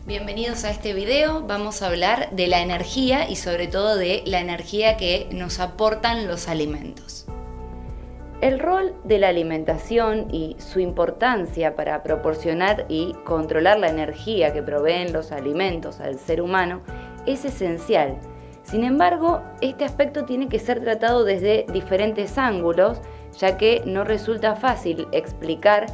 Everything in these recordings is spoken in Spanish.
Bienvenidos a este video. Vamos a hablar de la energía y sobre todo de la energía que nos aportan los alimentos. El rol de la alimentación y su importancia para proporcionar y controlar la energía que proveen los alimentos al ser humano es esencial. Sin embargo, este aspecto tiene que ser tratado desde diferentes ángulos, ya que no resulta fácil explicar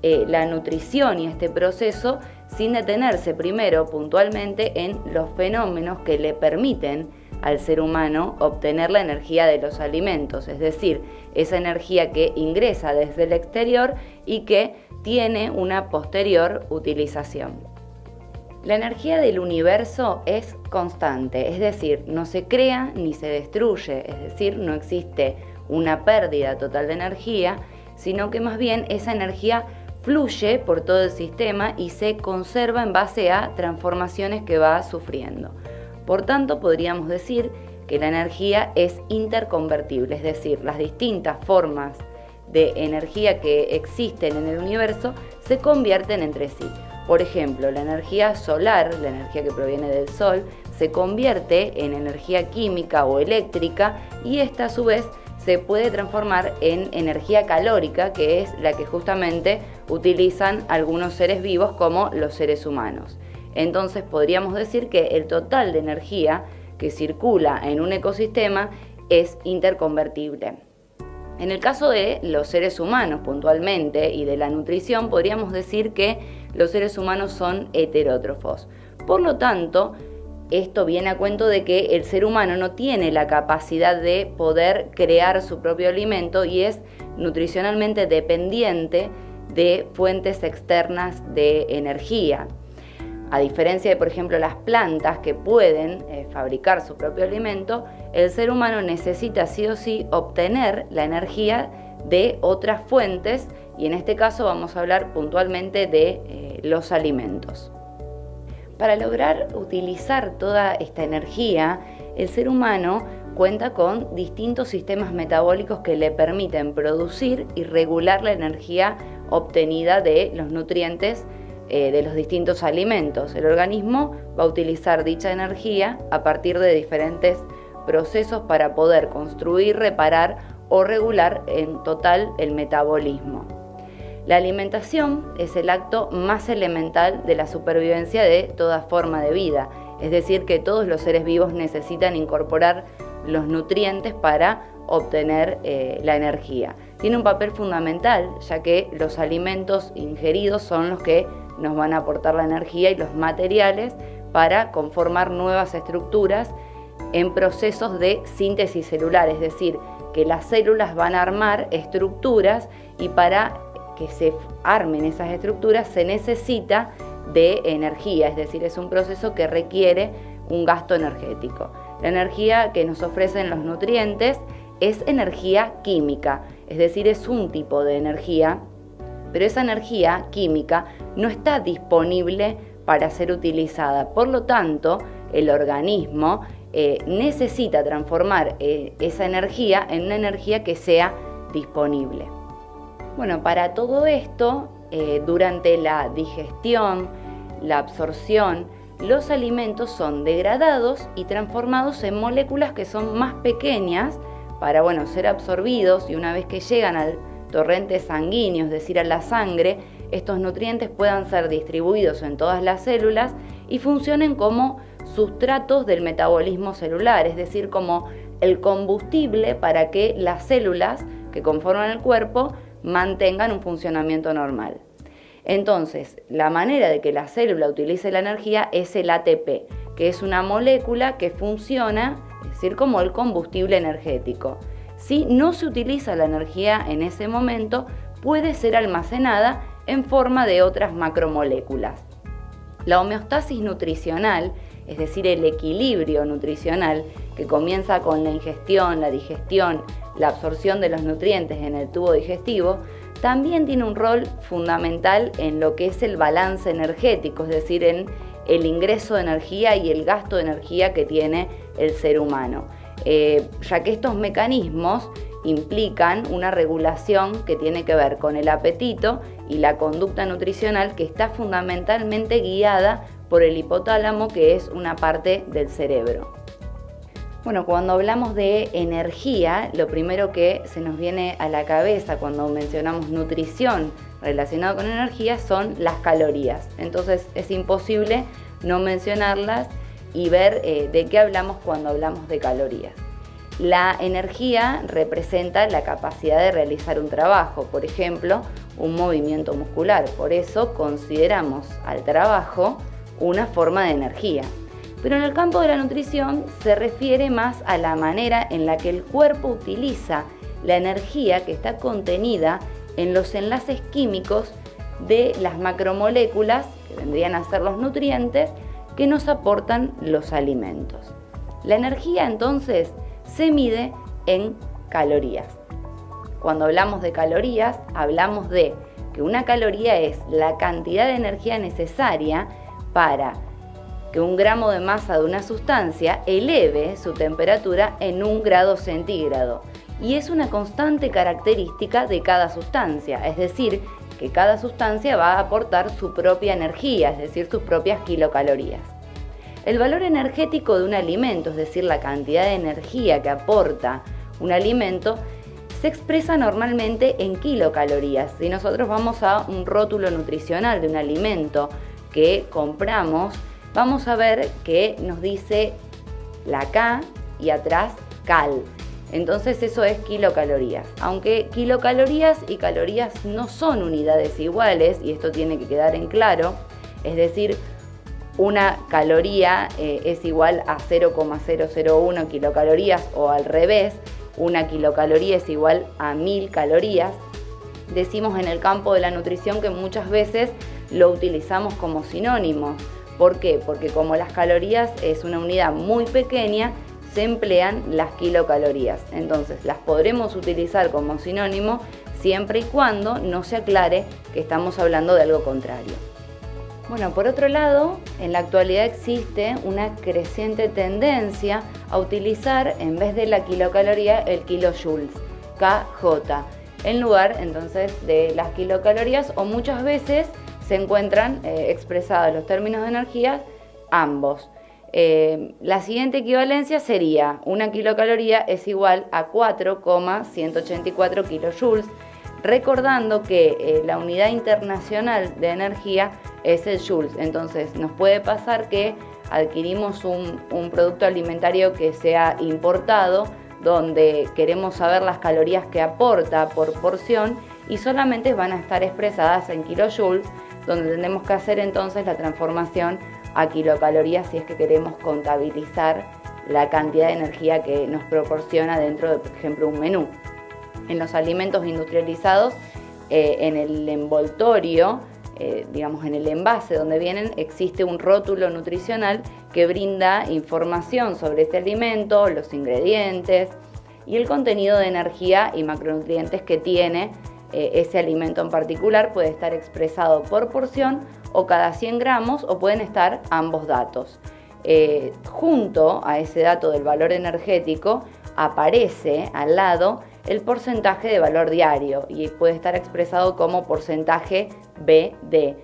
la nutrición y este proceso sin detenerse primero puntualmente en los fenómenos que le permiten al ser humano obtener la energía de los alimentos, es decir, esa energía que ingresa desde el exterior y que tiene una posterior utilización. La energía del universo es constante, es decir, no se crea ni se destruye, es decir, no existe una pérdida total de energía, sino que más bien esa energía fluye por todo el sistema y se conserva en base a transformaciones que va sufriendo. Por tanto, podríamos decir que la energía es interconvertible, es decir, las distintas formas de energía que existen en el universo se convierten entre sí. Por ejemplo, la energía solar, la energía que proviene del Sol, se convierte en energía química o eléctrica y esta a su vez se puede transformar en energía calórica, que es la que justamente utilizan algunos seres vivos como los seres humanos. Entonces podríamos decir que el total de energía que circula en un ecosistema es interconvertible. En el caso de los seres humanos puntualmente y de la nutrición, podríamos decir que los seres humanos son heterótrofos. Por lo tanto, esto viene a cuento de que el ser humano no tiene la capacidad de poder crear su propio alimento y es nutricionalmente dependiente de fuentes externas de energía. A diferencia de, por ejemplo, las plantas que pueden fabricar su propio alimento, el ser humano necesita sí o sí obtener la energía de otras fuentes y en este caso vamos a hablar puntualmente de los alimentos. Para lograr utilizar toda esta energía, el ser humano cuenta con distintos sistemas metabólicos que le permiten producir y regular la energía obtenida de los nutrientes de los distintos alimentos. El organismo va a utilizar dicha energía a partir de diferentes procesos para poder construir, reparar o regular en total el metabolismo. La alimentación es el acto más elemental de la supervivencia de toda forma de vida, es decir, que todos los seres vivos necesitan incorporar los nutrientes para obtener la energía. Tiene un papel fundamental, ya que los alimentos ingeridos son los que nos van a aportar la energía y los materiales para conformar nuevas estructuras en procesos de síntesis celular, es decir, que las células van a armar estructuras y para que se armen esas estructuras se necesita de energía, es decir, es un proceso que requiere un gasto energético. La energía que nos ofrecen los nutrientes es energía química, es decir, es un tipo de energía, pero esa energía química no está disponible para ser utilizada. Por lo tanto, el organismo necesita transformar esa energía en una energía que sea disponible. Bueno, para todo esto, durante la digestión, la absorción, los alimentos son degradados y transformados en moléculas que son más pequeñas para, ser absorbidos y una vez que llegan al torrente sanguíneo, es decir, a la sangre, estos nutrientes puedan ser distribuidos en todas las células y funcionen como sustratos del metabolismo celular, es decir, como el combustible para que las células que conforman el cuerpo mantengan un funcionamiento normal. Entonces, la manera de que la célula utilice la energía es el ATP, que es una molécula que funciona, es decir, como el combustible energético. Si no se utiliza la energía en ese momento, puede ser almacenada en forma de otras macromoléculas. La homeostasis nutricional, es decir, el equilibrio nutricional que comienza con la ingestión, la digestión, la absorción de los nutrientes en el tubo digestivo, también tiene un rol fundamental en lo que es el balance energético, es decir, en el ingreso de energía y el gasto de energía que tiene el ser humano, ya que estos mecanismos implican una regulación que tiene que ver con el apetito y la conducta nutricional que está fundamentalmente guiada por el hipotálamo, que es una parte del cerebro. Bueno, cuando hablamos de energía, lo primero que se nos viene a la cabeza cuando mencionamos nutrición relacionada con energía son las calorías. Entonces es imposible no mencionarlas y ver de qué hablamos cuando hablamos de calorías. La energía representa la capacidad de realizar un trabajo, por ejemplo, un movimiento muscular. Por eso consideramos al trabajo una forma de energía. Pero en el campo de la nutrición se refiere más a la manera en la que el cuerpo utiliza la energía que está contenida en los enlaces químicos de las macromoléculas, que vendrían a ser los nutrientes, que nos aportan los alimentos. La energía entonces se mide en calorías. Cuando hablamos de calorías, hablamos de que una caloría es la cantidad de energía necesaria para que un gramo de masa de una sustancia eleve su temperatura en 1 grado centígrado. Y es una constante característica de cada sustancia, es decir, que cada sustancia va a aportar su propia energía, es decir, sus propias kilocalorías. El valor energético de un alimento, es decir, la cantidad de energía que aporta un alimento, se expresa normalmente en kilocalorías. Si nosotros vamos a un rótulo nutricional de un alimento que compramos, vamos a ver que nos dice la K y atrás cal. Entonces eso es kilocalorías. Aunque kilocalorías y calorías no son unidades iguales, y esto tiene que quedar en claro, es decir, una caloría es igual a 0,001 kilocalorías o al revés, una kilocaloría es igual a 1000 calorías. Decimos en el campo de la nutrición que muchas veces lo utilizamos como sinónimos. ¿Por qué? Porque como las calorías es una unidad muy pequeña, se emplean las kilocalorías. Entonces las podremos utilizar como sinónimo siempre y cuando no se aclare que estamos hablando de algo contrario. Bueno, por otro lado, en la actualidad existe una creciente tendencia a utilizar en vez de la kilocaloría el kilojoules, KJ, en lugar entonces de las kilocalorías, o muchas veces se encuentran expresados los términos de energía ambos. La siguiente equivalencia sería: una kilocaloría es igual a 4,184 kilojoules, recordando que la unidad internacional de energía es el joules. Entonces nos puede pasar que adquirimos un producto alimentario que sea importado, donde queremos saber las calorías que aporta por porción y solamente van a estar expresadas en kilojoules, donde tenemos que hacer entonces la transformación a kilocalorías si es que queremos contabilizar la cantidad de energía que nos proporciona dentro de, por ejemplo, un menú. En los alimentos industrializados, en el envoltorio, digamos en el envase donde vienen, existe un rótulo nutricional que brinda información sobre ese alimento, los ingredientes y el contenido de energía y macronutrientes que tiene ese alimento en particular. Puede estar expresado por porción o cada 100 gramos, o pueden estar ambos datos. Junto a ese dato del valor energético aparece al lado el porcentaje de valor diario y puede estar expresado como porcentaje BD.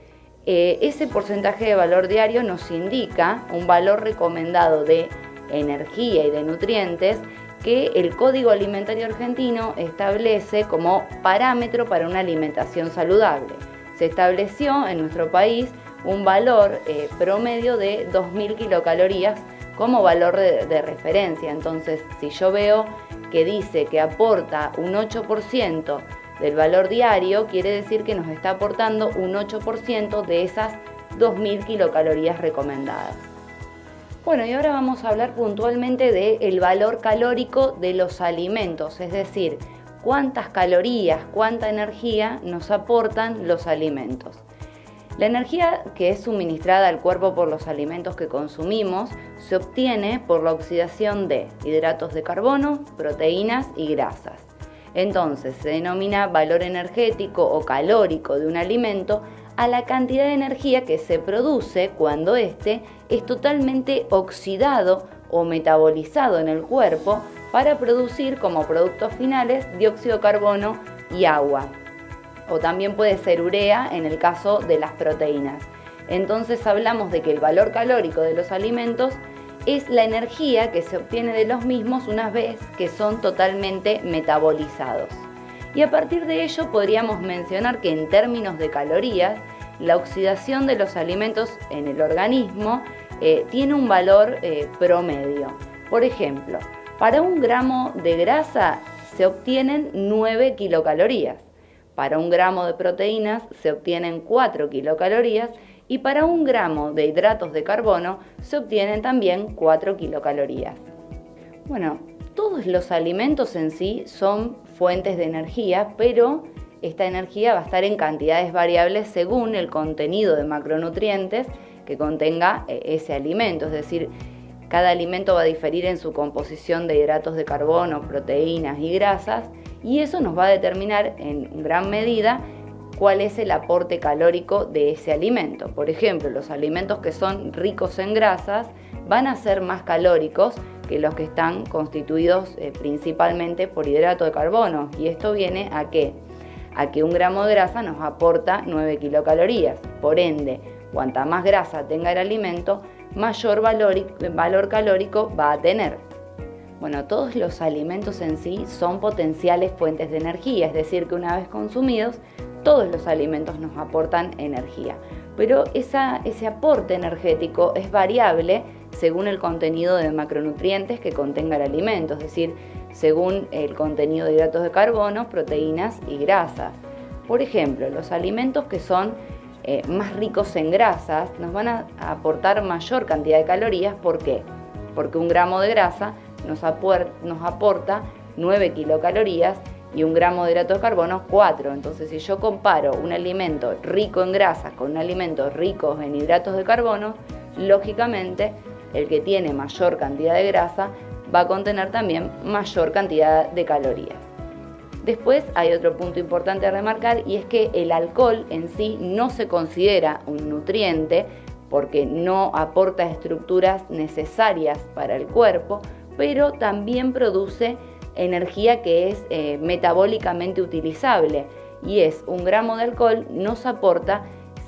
Ese porcentaje de valor diario nos indica un valor recomendado de energía y de nutrientes que el Código Alimentario Argentino establece como parámetro para una alimentación saludable. Se estableció en nuestro país un valor promedio de 2.000 kilocalorías como valor de referencia. Entonces, si yo veo que dice que aporta un 8% del valor diario, quiere decir que nos está aportando un 8% de esas 2.000 kilocalorías recomendadas. Bueno, y ahora vamos a hablar puntualmente del valor calórico de los alimentos, es decir, cuántas calorías, cuánta energía nos aportan los alimentos. La energía que es suministrada al cuerpo por los alimentos que consumimos se obtiene por la oxidación de hidratos de carbono, proteínas y grasas. Entonces se denomina valor energético o calórico de un alimento a la cantidad de energía que se produce cuando éste es totalmente oxidado o metabolizado en el cuerpo para producir como productos finales dióxido de carbono y agua. O también puede ser urea en el caso de las proteínas. Entonces hablamos de que el valor calórico de los alimentos es la energía que se obtiene de los mismos una vez que son totalmente metabolizados. Y a partir de ello podríamos mencionar que en términos de calorías, la oxidación de los alimentos en el organismo tiene un valor promedio. Por ejemplo, para 1 gramo de grasa se obtienen 9 kilocalorías, para 1 gramo de proteínas se obtienen 4 kilocalorías y para 1 gramo de hidratos de carbono se obtienen también 4 kilocalorías. Bueno, todos los alimentos en sí son fuentes de energía, pero esta energía va a estar en cantidades variables según el contenido de macronutrientes que contenga ese alimento, es decir, cada alimento va a diferir en su composición de hidratos de carbono, proteínas y grasas, y eso nos va a determinar en gran medida cuál es el aporte calórico de ese alimento. Por ejemplo, los alimentos que son ricos en grasas van a ser más calóricos que los que están constituidos principalmente por hidrato de carbono, y esto viene a que 1 gramo de grasa nos aporta 9 kilocalorías. Por ende, cuanta más grasa tenga el alimento, mayor valor calórico va a tener. Bueno, todos los alimentos en sí son potenciales fuentes de energía, es decir, que una vez consumidos, todos los alimentos nos aportan energía. Pero ese aporte energético es variable según el contenido de macronutrientes que contenga el alimento, es decir, según el contenido de hidratos de carbono, proteínas y grasas. Por ejemplo, los alimentos que son más ricos en grasas nos van a aportar mayor cantidad de calorías. ¿Por qué? Porque 1 gramo de grasa nos aporta 9 kilocalorías y 1 gramo de hidrato de carbono 4. Entonces, si yo comparo un alimento rico en grasas con un alimento rico en hidratos de carbono, lógicamente el que tiene mayor cantidad de grasa va a contener también mayor cantidad de calorías. Después hay otro punto importante a remarcar, y es que el alcohol en sí no se considera un nutriente porque no aporta estructuras necesarias para el cuerpo, pero también produce energía que es metabólicamente utilizable, y 1 gramo de alcohol nos aporta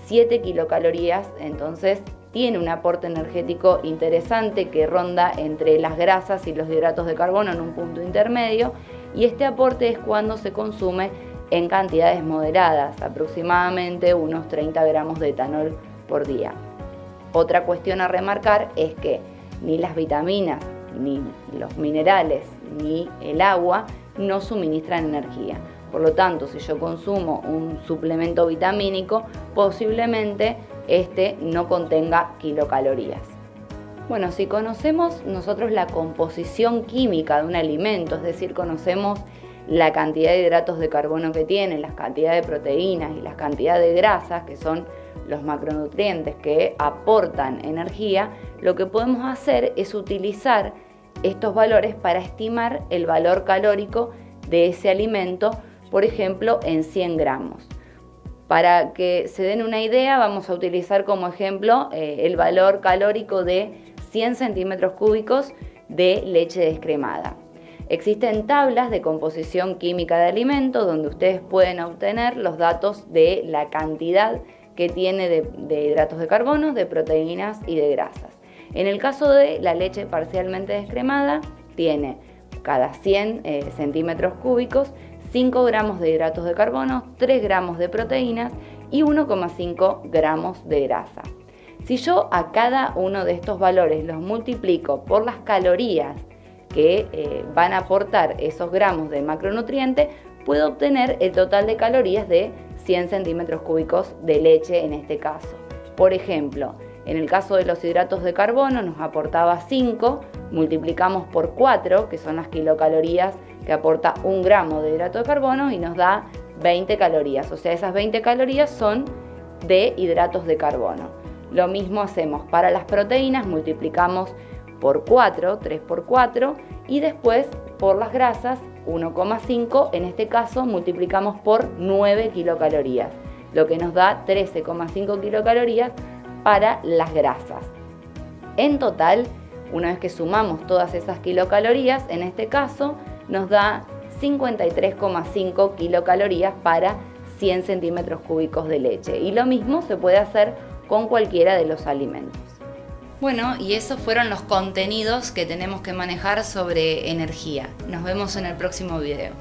7 kilocalorías, entonces tiene un aporte energético interesante que ronda entre las grasas y los hidratos de carbono en un punto intermedio, y este aporte es cuando se consume en cantidades moderadas, aproximadamente unos 30 gramos de etanol por día. Otra cuestión a remarcar es que ni las vitaminas, ni los minerales, ni el agua no suministran energía. Por lo tanto, si yo consumo un suplemento vitamínico, posiblemente este no contenga kilocalorías. Bueno, si conocemos nosotros la composición química de un alimento, es decir, conocemos la cantidad de hidratos de carbono que tiene, la cantidad de proteínas y la cantidad de grasas, que son los macronutrientes que aportan energía, lo que podemos hacer es utilizar estos valores para estimar el valor calórico de ese alimento, por ejemplo, en 100 gramos. Para que se den una idea, vamos a utilizar como ejemplo el valor calórico de 100 centímetros cúbicos de leche descremada. Existen tablas de composición química de alimentos donde ustedes pueden obtener los datos de la cantidad que tiene de hidratos de carbono, de proteínas y de grasas. En el caso de la leche parcialmente descremada, tiene cada 100 centímetros cúbicos 5 gramos de hidratos de carbono, 3 gramos de proteínas y 1,5 gramos de grasa. Si yo a cada uno de estos valores los multiplico por las calorías que van a aportar esos gramos de macronutriente, puedo obtener el total de calorías de 100 centímetros cúbicos de leche en este caso. Por ejemplo, en el caso de los hidratos de carbono nos aportaba 5, multiplicamos por 4, que son las kilocalorías que aporta 1 gramo de hidrato de carbono, y nos da 20 calorías. O sea, esas 20 calorías son de hidratos de carbono. Lo mismo hacemos para las proteínas, multiplicamos por 4, 3 por 4, y después por las grasas, 1,5, en este caso multiplicamos por 9 kilocalorías, lo que nos da 13,5 kilocalorías para las grasas. En total, una vez que sumamos todas esas kilocalorías, en este caso nos da 53,5 kilocalorías para 100 centímetros cúbicos de leche. Y lo mismo se puede hacer con cualquiera de los alimentos. Bueno, y esos fueron los contenidos que tenemos que manejar sobre energía. Nos vemos en el próximo video.